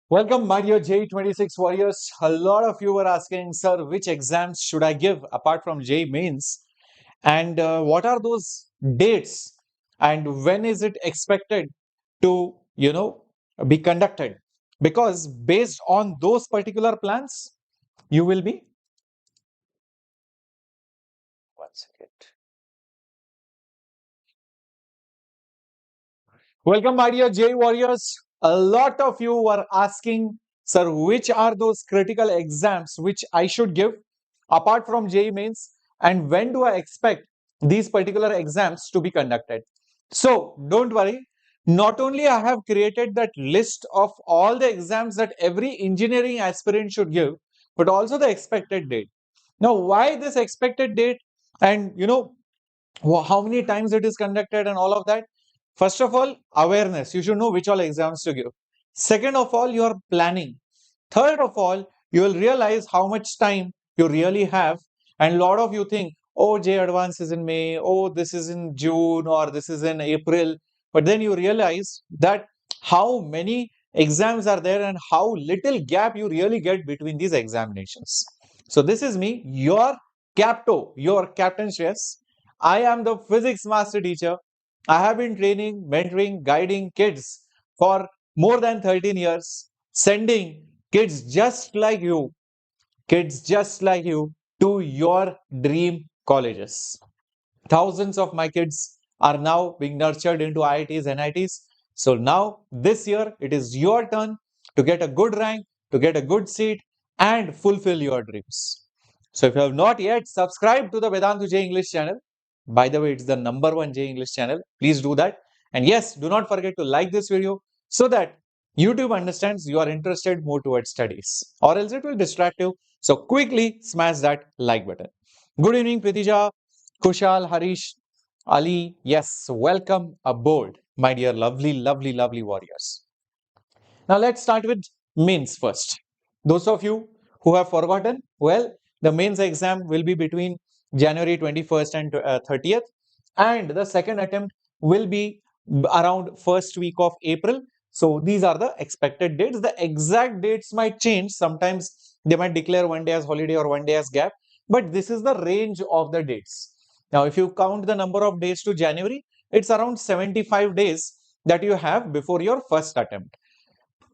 Welcome, my dear JEE 26 warriors. A lot of you were asking, sir, which exams should I give apart from JEE Mains? And what are those dates? And when is it expected to, be conducted? Because based on those particular plans, you will be. One second. Welcome, my dear JEE warriors. A lot of you were asking, sir, which are those critical exams which I should give apart from JEE Mains, and when do I expect these particular exams to be conducted? So don't worry. Not only I have created that list of all the exams that every engineering aspirant should give, but also the expected date. Now, why this expected date, and how many times it is conducted and all of that? First of all, awareness. You should know which all exams to give. Second of all, you are planning. Third of all, you will realize how much time you really have. And a lot of you think, oh, JEE Advanced is in May, oh, this is in June, or this is in April. But then you realize that how many exams are there and how little gap you really get between these examinations. So this is me, your your Captain Shreyas. I am the physics master teacher. I have been training, mentoring, guiding kids for more than 13 years, sending kids just like you to your dream colleges. Thousands of my kids are now being nurtured into IITs, NITs. So now this year it is your turn to get a good rank, to get a good seat and fulfill your dreams. So if you have not yet subscribed to the Vedantu J English channel, by the way, it's the #1 J English channel. Please do that. And yes, do not forget to like this video so that YouTube understands you are interested more towards studies, or else it will distract you. So quickly smash that like button. Good evening, Pritija, Kushal, Harish, Ali. Yes, welcome aboard, my dear lovely, lovely, lovely warriors. Now let's start with mains first. Those of you who have forgotten, well, the mains exam will be between January 21st and 30th, and the second attempt will be around first week of April. So these are the expected dates. The exact dates might change. Sometimes they might declare one day as holiday or one day as gap, but this is the range of the dates. Now, if you count the number of days to January, it's around 75 days that you have before your first attempt.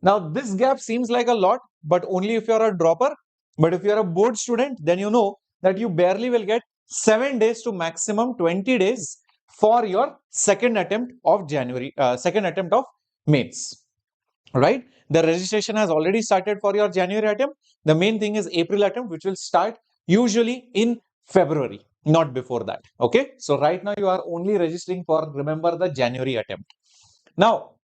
Now, this gap seems like a lot, but only if you're a dropper. But if you're a board student, then you know that you barely will get 7 days to maximum 20 days for your second attempt of mains. Right? The registration has already started for your January attempt. The main thing is April attempt, which will start usually in February, not before that. Okay. So right now you are only registering for, remember, the January attempt. Now,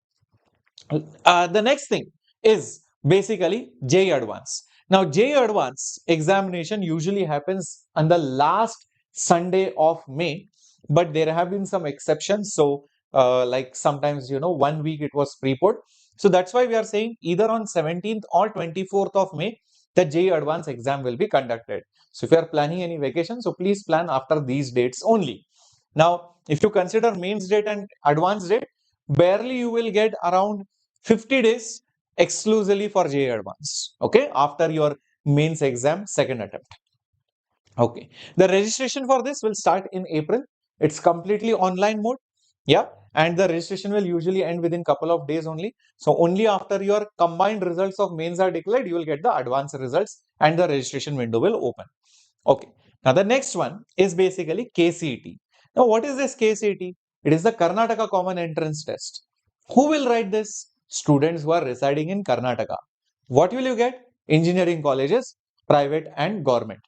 the next thing is basically JEE Advanced. Now, JEE Advanced examination usually happens on the last Sunday of May, but there have been some exceptions. So, like sometimes, 1 week it was preponed. So that's why we are saying either on 17th or 24th of May, the JEE Advanced exam will be conducted. So if you are planning any vacation, so please plan after these dates only. Now, if you consider mains date and advanced date, barely you will get around 50 days exclusively for JEE Advanced, okay, after your mains exam second attempt. Okay, the registration for this will start in April. It's completely online mode, yeah, and the registration will usually end within couple of days only. So only after your combined results of mains are declared, you will get the advanced results and the registration window will open. Okay, now the next one is basically KCET. Now, what is this KCET? It is the Karnataka Common Entrance Test. Who will write this? Students who are residing in Karnataka. What will you get? Engineering colleges, private and government.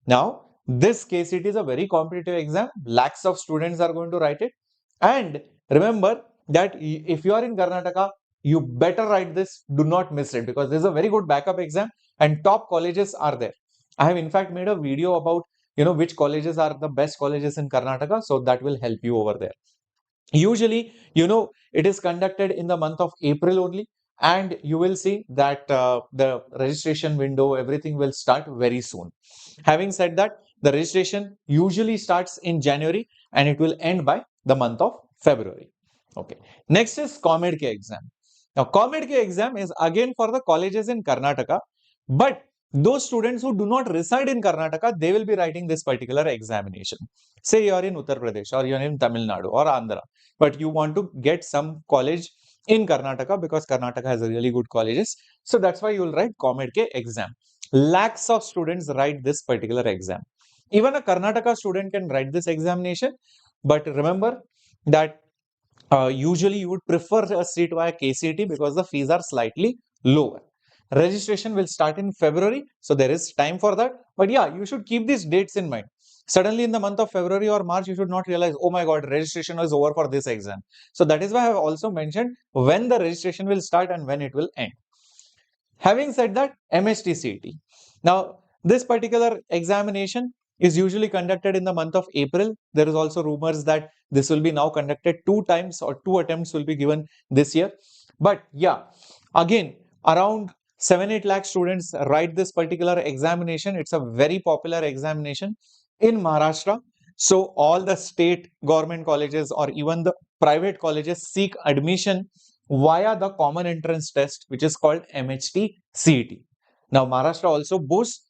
Now, this KCET is a very competitive exam. Lakhs of students are going to write it. And remember that if you are in Karnataka, you better write this. Do not miss it, because this is a very good backup exam and top colleges are there. I have in fact made a video about which colleges are the best colleges in Karnataka, so that will help you over there. Usually, it is conducted in the month of April only, and you will see that the registration window, everything will start very soon. Having said that, the registration usually starts in January and it will end by the month of February. Okay. Next is COMEDK exam. Now, COMEDK exam is again for the colleges in Karnataka, but those students who do not reside in Karnataka, they will be writing this particular examination. Say you are in Uttar Pradesh or you are in Tamil Nadu or Andhra, but you want to get some college in Karnataka because Karnataka has really good colleges. So that's why you will write COMEDK exam. Lakhs of students write this particular exam. Even a Karnataka student can write this examination, but remember that usually you would prefer a seat via KCET because the fees are slightly lower. Registration will start in February, so there is time for that. But yeah, you should keep these dates in mind. Suddenly in the month of February or March, you should not realize, oh my God, registration is over for this exam. So that is why I have also mentioned when the registration will start and when it will end. Having said that, MST-CET. Now, this particular examination is usually conducted in the month of April. There is also rumors that this will be now conducted 2 times or 2 attempts will be given this year. But yeah, again, around 7-8 lakh students write this particular examination. It's a very popular examination in Maharashtra. So all the state government colleges or even the private colleges seek admission via the common entrance test, which is called MHT-CET. Now, Maharashtra also boasts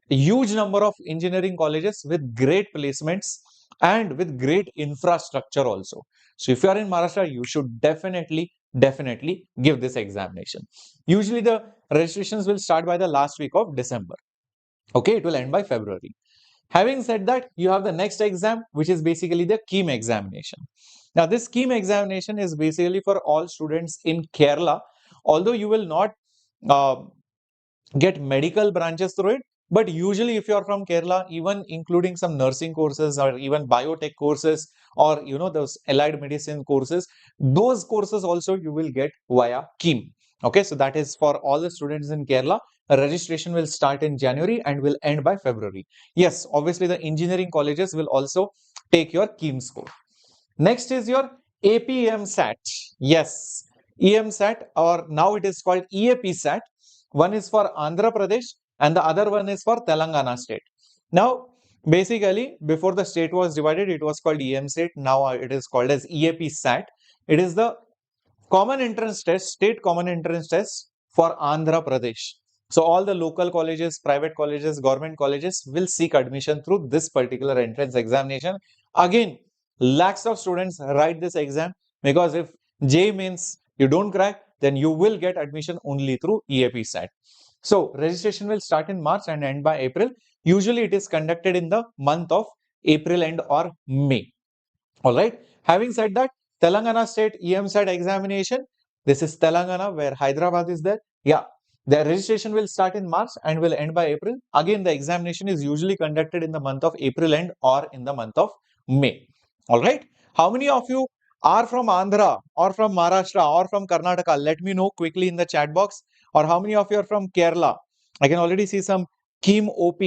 a huge number of engineering colleges with great placements and with great infrastructure also. So, if you are in Maharashtra, you should definitely give this examination. Usually, the registrations will start by the last week of December. Okay, it will end by February. Having said that, you have the next exam, which is basically the KEAM examination. Now, this KEAM examination is basically for all students in Kerala, although you will not uh, get medical branches through it. But usually if you are from Kerala, even including some nursing courses or even biotech courses or those allied medicine courses, those courses also you will get via KEAM. Okay, so that is for all the students in Kerala. Registration will start in January and will end by February. Yes, obviously the engineering colleges will also take your KEAM score. Next is your APMSAT. Yes, EMSAT, or now it is called EAPSAT. One is for Andhra Pradesh and the other one is for Telangana state. Now, basically, before the state was divided, it was called EMSAT. Now it is called as EAPSAT. It is the common entrance test, state common entrance test for Andhra Pradesh. So all the local colleges, private colleges, government colleges will seek admission through this particular entrance examination. Again, lakhs of students write this exam because if JEE Mains you don't crack, then you will get admission only through EAPSAT. So registration will start in March and end by April. Usually it is conducted in the month of April and or May. All right. Having said that, Telangana state EMSAT examination. This is Telangana where Hyderabad is there. Yeah. The registration will start in March and will end by April. Again, the examination is usually conducted in the month of April end or in the month of May. All right. How many of you are from Andhra or from Maharashtra or from Karnataka? Let me know quickly in the chat box. Or how many of you are from Kerala? I can already see some KEAM OP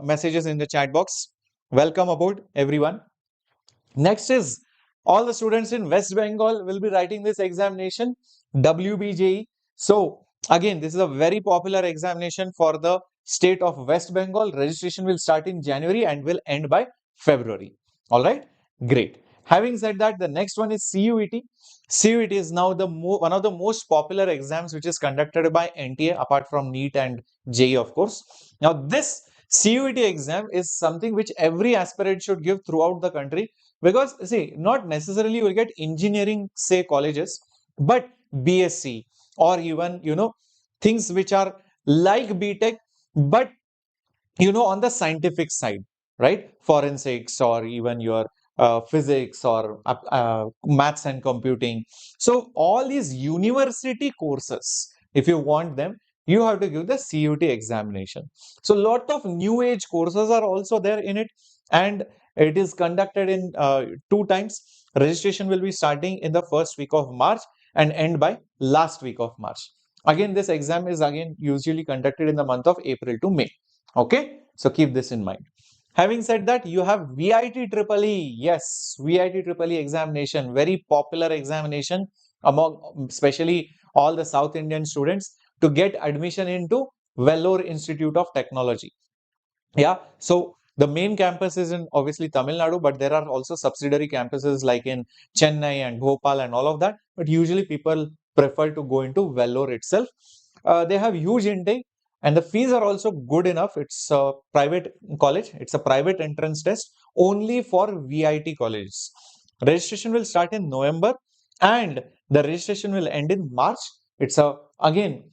messages in the chat box. Welcome aboard, everyone. Next is all the students in West Bengal will be writing this examination, WBJEE. So again, this is a very popular examination for the state of West Bengal. Registration will start in January and will end by February. All right, great. Having said that, the next one is CUET. CUET is now the one of the most popular exams which is conducted by NTA apart from NEET and JEE, of course. Now this CUET exam is something which every aspirant should give throughout the country, because see, not necessarily you will get engineering say colleges, but BSc or even things which are like BTech, but on the scientific side, right? Forensics or even your physics or maths and computing. So all these university courses, if you want them, you have to give the CUET examination. So lot of new age courses are also there in it, and it is conducted in 2 times. Registration will be starting in the first week of March and end by last week of March. Again, this exam is again usually conducted in the month of April to May. Okay, so keep this in mind. Having said that, you have VITEEE. Yes, VITEEE examination, very popular examination among especially all the South Indian students to get admission into Vellore Institute of Technology. Yeah, so the main campus is in obviously Tamil Nadu, but there are also subsidiary campuses like in Chennai and Bhopal and all of that. But usually people prefer to go into Vellore itself. They have huge intake and the fees are also good enough. It's a private college. It's a private entrance test only for VIT colleges. Registration will start in November and the registration will end in March. It's a again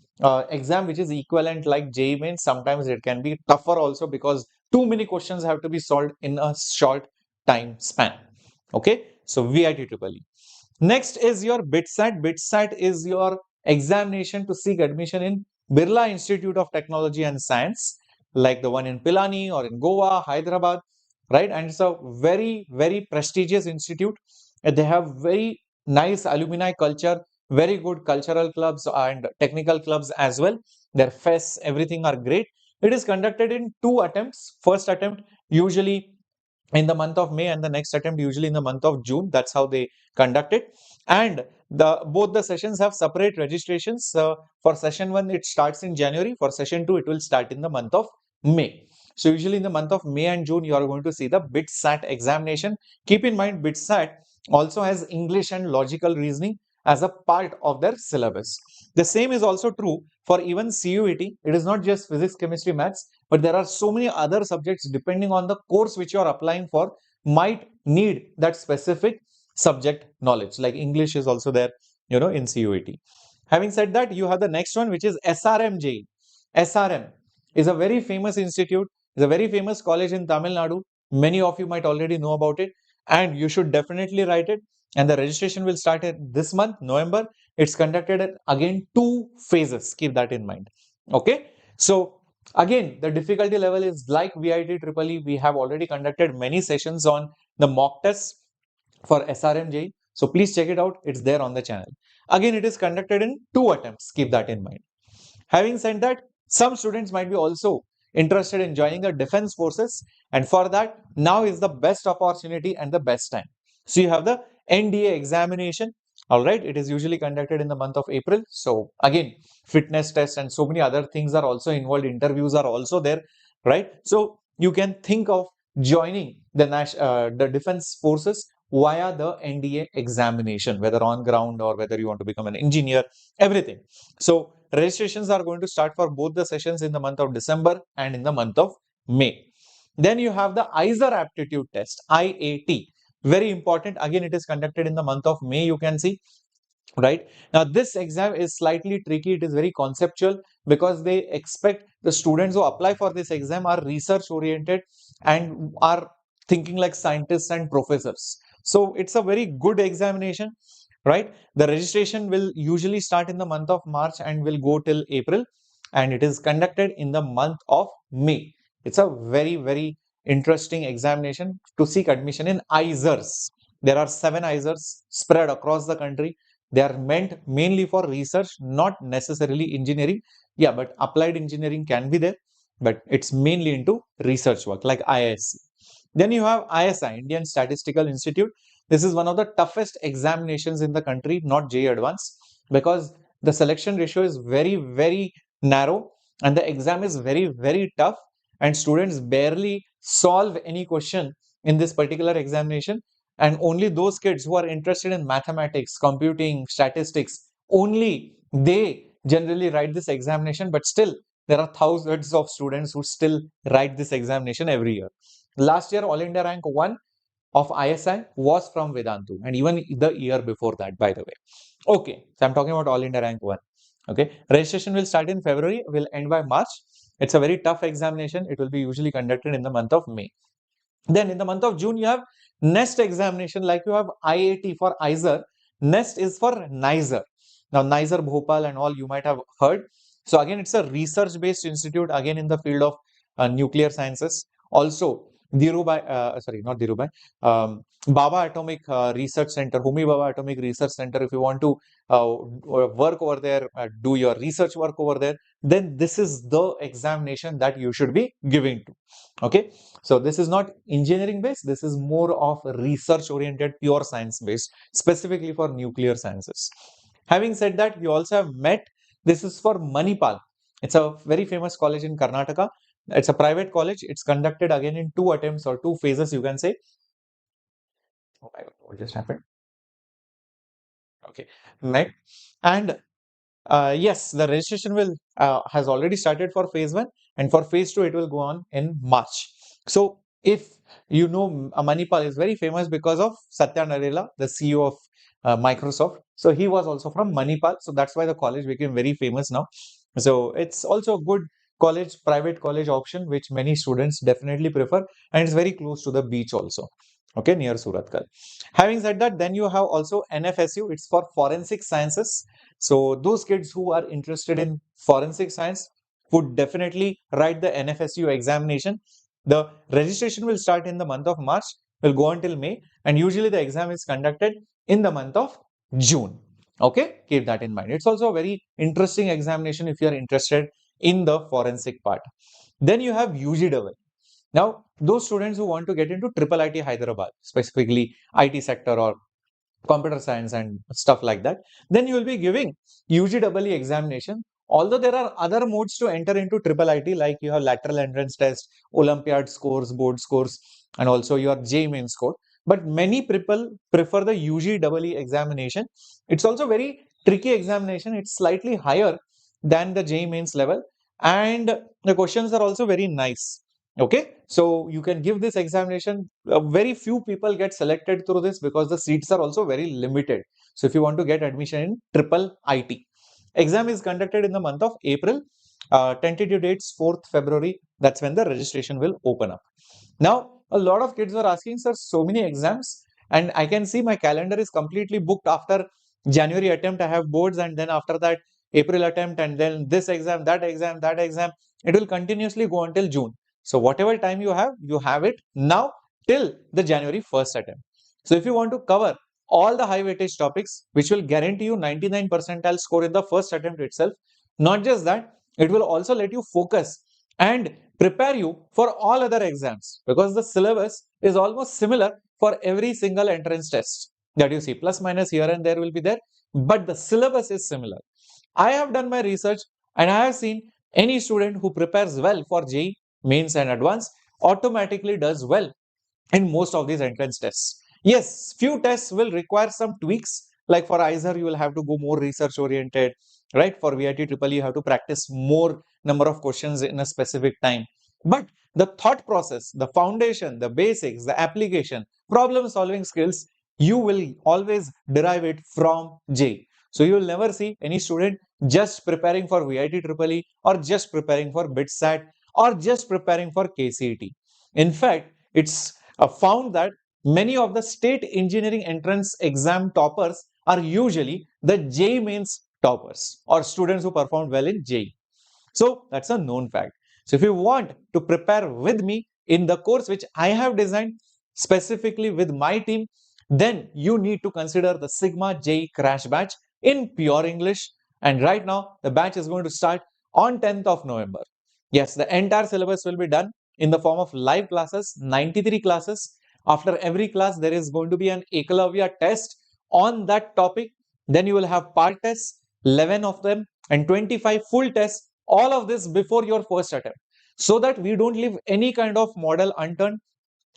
exam which is equivalent like JEE Mains. Sometimes it can be tougher also because too many questions have to be solved in a short time span. Okay, so VIT. Next is your BITSAT. BITSAT is your examination to seek admission in Birla Institute of Technology and Science, like the one in Pilani or in Goa, Hyderabad, right? And it's a very, very prestigious institute. And they have very nice alumni culture, very good cultural clubs and technical clubs as well. Their fests, everything are great. It is conducted in 2 attempts. First attempt usually in the month of May and the next attempt usually in the month of June. That's how they conduct it. And both the sessions have separate registrations. For session 1, it starts in January. For session 2, it will start in the month of May. So usually in the month of May and June, you are going to see the BITSAT examination. Keep in mind, BITSAT also has English and logical reasoning as a part of their syllabus. The same is also true for even CUET. It is not just physics, chemistry, maths, but there are so many other subjects depending on the course which you are applying for might need that specific subject knowledge. Like English is also there, in CUET. Having said that, you have the next one, which is SRMJEE. SRM is a very famous institute, is a very famous college in Tamil Nadu. Many of you might already know about it, and you should definitely write it. And the registration will start this month, November. It's conducted at again 2 phases. Keep that in mind. Okay. So again, the difficulty level is like VITEEE. We have already conducted many sessions on the mock tests for SRMJEE. So please check it out. It's there on the channel. Again, it is conducted in 2 attempts. Keep that in mind. Having said that, some students might be also interested in joining the defense forces, and for that, now is the best opportunity and the best time. So you have the NDA examination. All right, it is usually conducted in the month of April. So again, fitness tests and so many other things are also involved. Interviews are also there, right? So you can think of joining the defense forces via the NDA examination, whether on ground or whether you want to become an engineer, everything. So registrations are going to start for both the sessions in the month of December and in the month of May. Then you have the IISER aptitude test, IAT. Very important. Again, it is conducted in the month of May, you can see. Right now, this exam is slightly tricky. It is very conceptual because they expect the students who apply for this exam are research oriented and are thinking like scientists and professors. So it's a very good examination, right? The registration will usually start in the month of March and will go till April, and it is conducted in the month of May. It's a very, very interesting examination to seek admission in IISERs. There are 7 IISERs spread across the country. They are meant mainly for research, not necessarily engineering. Yeah, but applied engineering can be there, but it's mainly into research work like IISc. Then you have ISI, Indian Statistical Institute. This is one of the toughest examinations in the country, not JEE Advanced, because the selection ratio is very, very narrow and the exam is very, very tough, and students barely solve any question in this particular examination. And only those kids who are interested in mathematics, computing, statistics, only they generally write this examination. But still, there are thousands of students who still write this examination every year. Last year, All India Rank 1 of ISI was from Vedantu, and even the year before that, by the way. Okay, so I'm talking about All India Rank 1. Okay, registration will start in February, will end by March. It's a very tough examination. It will be usually conducted in the month of May. Then in the month of June, you have NEST examination, like you have IAT for IISER. NEST is for NISER. Now, NISER, Bhopal and all you might have heard. So again, it's a research-based institute, again in the field of nuclear sciences. Also, not Dhirubhai, Baba Atomic Research Center, Homi Baba Atomic Research Center. If you want to work over there, do your research work over there, then this is the examination that you should be giving to. Okay, so this is not engineering based, this is more of research oriented, pure science based, specifically for nuclear sciences. Having said that, you also have MET. This is for Manipal. It's a very famous college in Karnataka. It's a private college. It's conducted again in 2 attempts or 2 phases, you can say. Oh my God, what just happened? Okay, right. And yes, the registration will has already started for phase 1, and for phase 2 it will go on in March. So if you know, Manipal is very famous because of Satya Nadella, the CEO of Microsoft. So he was also from Manipal, so that's why the college became very famous now. So it's also a good college, private college option, which many students definitely prefer, and it's very close to the beach also. Okay, near Suratkal. Having said that, then you have also NFSU. It's for forensic sciences. So those kids who are interested in forensic science would definitely write the NFSU examination. The registration will start in the month of March, will go until May, and usually the exam is conducted in the month of June. Okay, keep that in mind. It's also a very interesting examination if you are interested in the forensic part. Then you have UGEE. Now, those students who want to get into IIIT Hyderabad, specifically IT sector or computer science and stuff like that, then you will be giving UGEE examination. Although there are other modes to enter into IIIT, like you have lateral entrance test, Olympiad scores, board scores, and also your JEE Main score. But many people prefer the UGEE examination. It's also very tricky examination. It's slightly higher than the JEE Mains level, and the questions are also very nice. Okay, so you can give this examination. Very few people get selected through this because the seats are also very limited. So if you want to get admission in triple IT, exam is conducted in the month of April. Tentative dates 4th February. That's when the registration will open up. Now, a lot of kids are asking, sir, so many exams, and I can see my calendar is completely booked. After January attempt, I have boards, and then after that, April attempt, and then this exam, that exam, that exam. It will continuously go until June. So whatever time you have it now till the January 1st attempt. So if you want to cover all the high weightage topics, which will guarantee you 99 percentile score in the first attempt itself, not just that, it will also let you focus and prepare you for all other exams, because the syllabus is almost similar for every single entrance test that you see. Plus minus here and there will be there, but the syllabus is similar. I have done my research and I have seen any student who prepares well for JEE Mains and Advanced automatically does well in most of these entrance tests. Yes, few tests will require some tweaks. Like for IISER, you will have to go more research oriented, right? For VIT Triple, you have to practice more number of questions in a specific time. But the thought process, the foundation, the basics, the application, problem solving skills, you will always derive it from JEE. So you will never see any student just preparing for VIT Triple E or just preparing for BITSAT or just preparing for KCET. In fact, it's found that many of the state engineering entrance exam toppers are usually the JEE Mains toppers or students who performed well in JEE. So that's a known fact. So if you want to prepare with me in the course which I have designed specifically with my team, then you need to consider the Sigma JEE Crash Batch in pure English. And right now, the batch is going to start on 10th of November. Yes, the entire syllabus will be done in the form of live classes, 93 classes. After every class, there is going to be an Ekalavya test on that topic. Then you will have part tests, 11 of them, and 25 full tests. All of this before your first attempt, so that we don't leave any kind of model unturned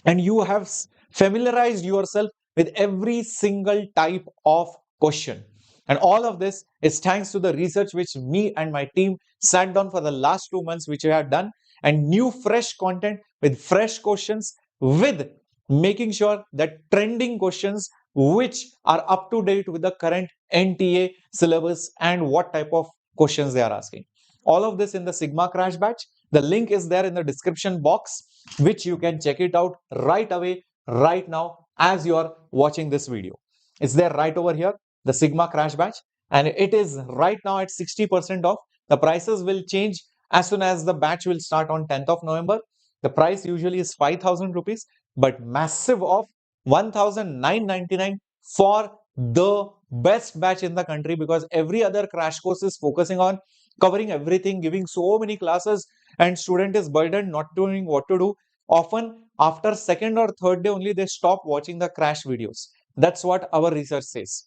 and you have familiarized yourself with every single type of question. And all of this is thanks to the research which me and my team sat down for the last 2 months, which we have done, and new fresh content with fresh questions, with making sure that trending questions which are up to date with the current NTA syllabus and what type of questions they are asking. All of this in the Sigma Crash Batch. The link is there in the description box, which you can check it out right away, right now, as you are watching this video. It's there right over here, the Sigma Crash Batch, and it is right now at 60% off. The prices will change as soon as the batch will start on 10th of November. The price usually is 5,000 rupees, but massive off 1,999 for the best batch in the country, because every other crash course is focusing on covering everything, giving so many classes, and student is burdened not knowing what to do. Often after second or third day only they stop watching the crash videos. That's what our research says.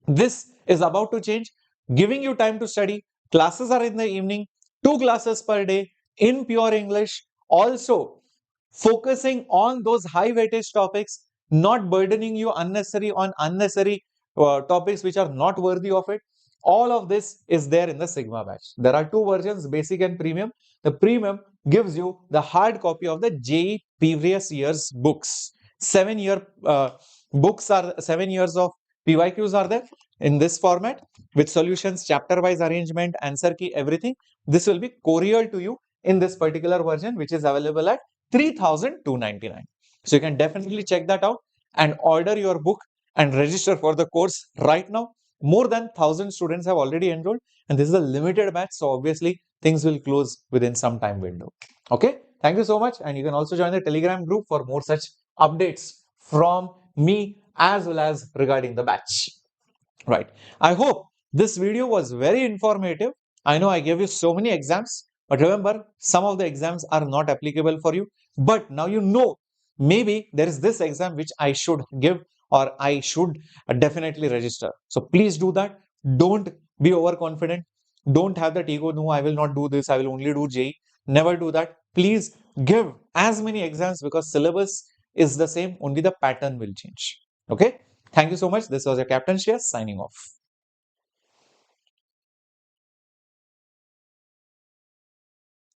This is about to change, giving you time to study. Classes are in the evening, 2 classes per day in pure English. Also focusing on those high weightage topics, not burdening you unnecessary on unnecessary topics which are not worthy of it. All of this is there in the Sigma batch. There are two versions, basic and premium. The premium gives you the hard copy of the JEE previous year's books. 7-year books are 7 years of PYQs are there in this format with solutions, chapter wise arrangement, answer key, everything. This will be couriered to you in this particular version, which is available at 3,299. So you can definitely check that out and order your book and register for the course right now. More than 1,000 students have already enrolled, and this is a limited batch, so obviously things will close within some time window. Okay, thank you so much, and you can also join the Telegram group for more such updates from me as well as regarding the batch. Right. I hope this video was very informative. I know I gave you so many exams, but remember, some of the exams are not applicable for you. But now you know, maybe there is this exam which I should give or I should definitely register. So please do that. Don't be overconfident. Don't have that ego. No, I will not do this. I will only do JEE. Never do that. Please give as many exams because syllabus is the same. Only the pattern will change. Okay. Thank you so much. This was your Captain Shreyas signing off.